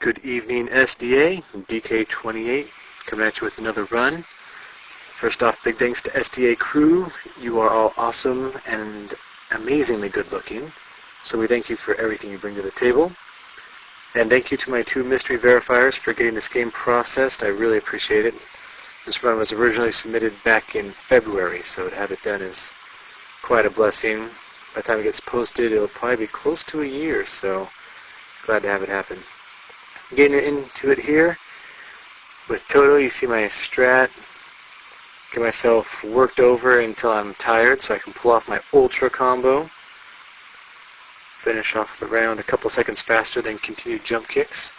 Good evening, SDA. DK28 coming at you with another run. First off, big thanks to SDA crew. You are all awesome and amazingly good looking. So we thank you for everything you bring to the table. And thank you to my two mystery verifiers for getting this game processed. I really appreciate it. This run was originally submitted back in February, so to have it done is quite a blessing. By the time it gets posted, it'll probably be close to a year, so glad to have it happen. Getting into it here with Toto, you see my strat. Get myself worked over until I'm tired so I can pull off my ultra combo. Finish off the round a couple seconds faster than continued jump kicks,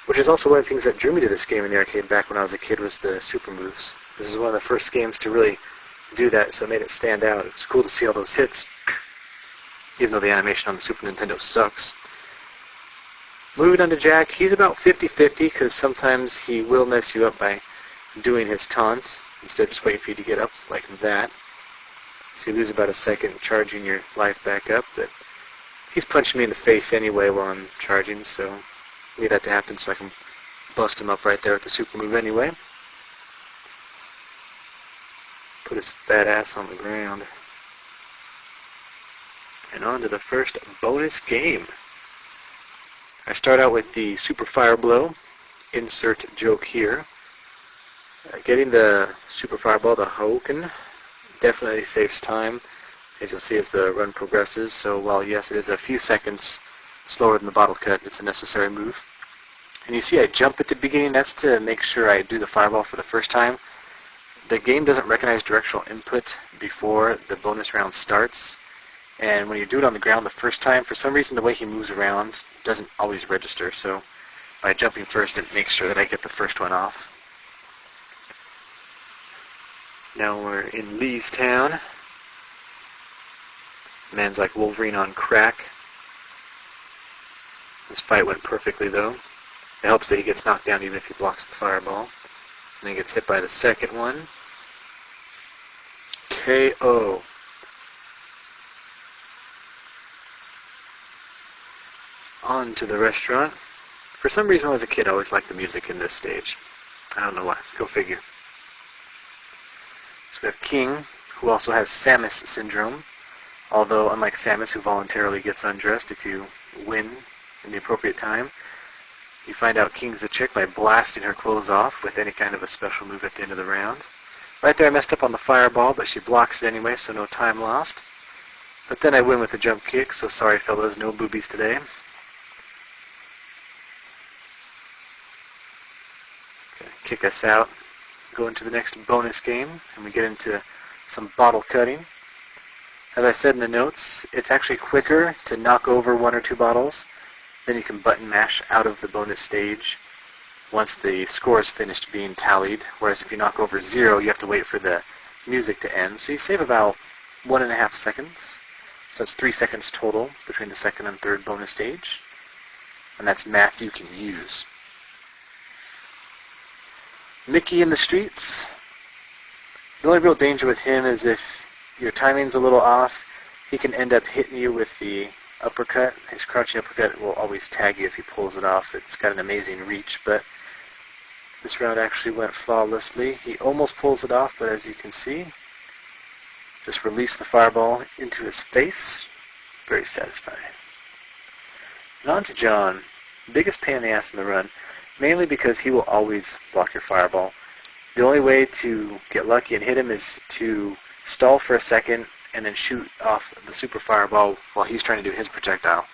which is also one of the things that drew me to this game in the arcade back when I was a kid, was the super moves. This is one of the first games to really do that, so it made it stand out. It's cool to see all those hits, even though the animation on the Super Nintendo sucks. Moving on to Jack, he's about 50-50 because sometimes he will mess you up by doing his taunt instead of just waiting for you to get up like that. So you lose about a second charging your life back up, but he's punching me in the face anyway while I'm charging, so I need that to happen so I can bust him up right there with the super move anyway. Put his fat ass on the ground. And on to the first bonus game. I start out with the Super Fire Blow. Insert joke here. Getting the Super Fireball, the Hoken, definitely saves time, as you'll see as the run progresses. So while yes, it is a few seconds slower than the bottle cut, it's a necessary move. And you see I jump at the beginning. That's to make sure I do the fireball for the first time. The game doesn't recognize directional input before the bonus round starts. And when you do it on the ground the first time, for some reason the way he moves around doesn't always register. So by jumping first, it makes sure that I get the first one off. Now we're in Lee's Town. Man's like Wolverine on crack. This fight went perfectly though. It helps that he gets knocked down even if he blocks the fireball. And then gets hit by the second one. KO. On to the restaurant. For some reason when I was a kid I always liked the music in this stage. I don't know why. Go figure. So we have King, who also has Samus syndrome. Although unlike Samus, who voluntarily gets undressed if you win in the appropriate time, you find out King's a chick by blasting her clothes off with any kind of a special move at the end of the round. Right there I messed up on the fireball, but she blocks it anyway, so no time lost. But then I win with a jump kick, so sorry fellas, no boobies today. Kick us out, go into the next bonus game, and we get into some bottle cutting. As I said in the notes, it's actually quicker to knock over one or two bottles, then you can button mash out of the bonus stage once the score is finished being tallied, whereas if you knock over 0, you have to wait for the music to end. So you save about 1.5 seconds, so that's 3 seconds total between the second and third bonus stage, and that's math you can use. Mickey in the streets. The only real danger with him is if your timing's a little off, he can end up hitting you with the uppercut. His crouching uppercut will always tag you if he pulls it off. It's got an amazing reach, but this round actually went flawlessly. He almost pulls it off, but as you can see, just release the fireball into his face. Very satisfying. And on to John. Biggest pain in the ass in the run. Mainly because he will always block your fireball. The only way to get lucky and hit him is to stall for a second and then shoot off the super fireball while he's trying to do his projectile.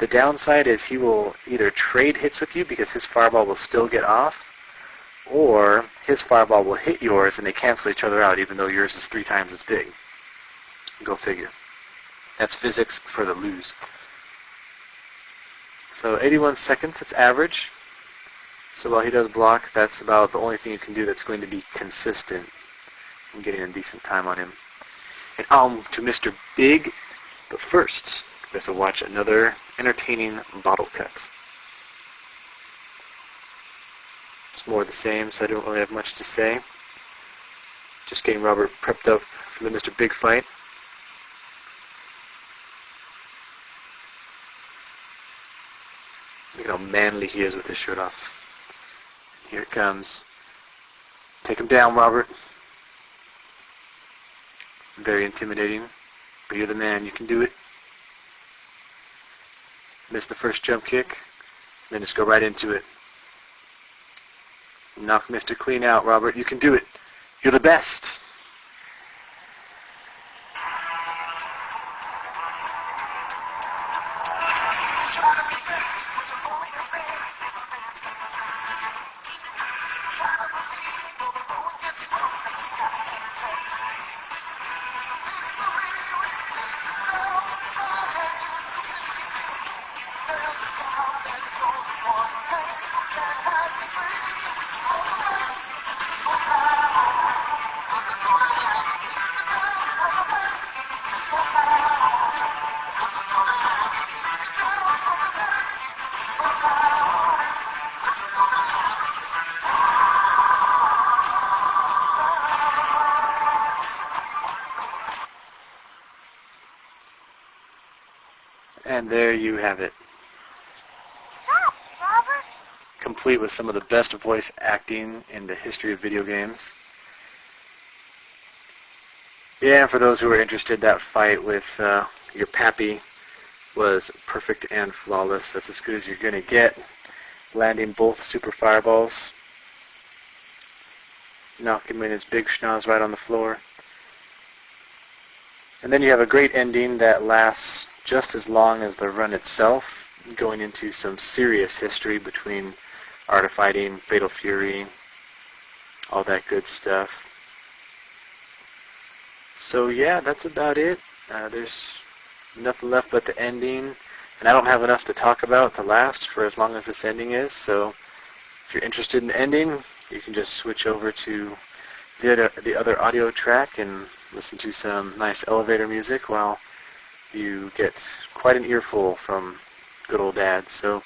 The downside is he will either trade hits with you because his fireball will still get off, or his fireball will hit yours and they cancel each other out even though yours is 3 times as big. Go figure. That's physics for the lose. So 81 seconds, it's average. So while he does block, that's about the only thing you can do that's going to be consistent in getting a decent time on him. And on to Mr. Big, but first, we have to watch another entertaining bottle cut. It's more the same, so I don't really have much to say. Just getting Robert prepped up for the Mr. Big fight. Look at how manly he is with his shirt off. Here it comes. Take him down, Robert. Very intimidating, but you're the man. You can do it. Miss the first jump kick, then just go right into it. Knock Mr. Clean out, Robert. You can do it. You're the best. And there you have it. Stop, Robert. Complete with some of the best voice acting in the history of video games. Yeah, for those who are interested, that fight with your pappy was perfect and flawless. That's as good as you're going to get. Landing both super fireballs. Knock him in his big schnoz right on the floor. And then you have a great ending that lasts just as long as the run itself, going into some serious history between Art of Fighting, Fatal Fury, all that good stuff. So yeah, that's about it. There's nothing left but the ending, and I don't have enough to talk about to last for as long as this ending is, so if you're interested in the ending, you can just switch over to the other audio track and listen to some nice elevator music while you get quite an earful from good old Dad. So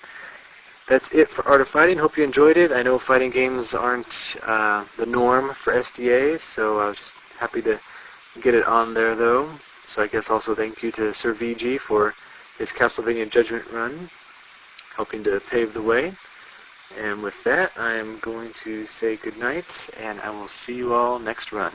that's it for Art of Fighting. Hope you enjoyed it. I know fighting games aren't the norm for SDA, so I was just happy to get it on there though. So I guess also thank you to Sir VG for his Castlevania Judgment run, helping to pave the way. And with that, I am going to say goodnight, and I will see you all next run.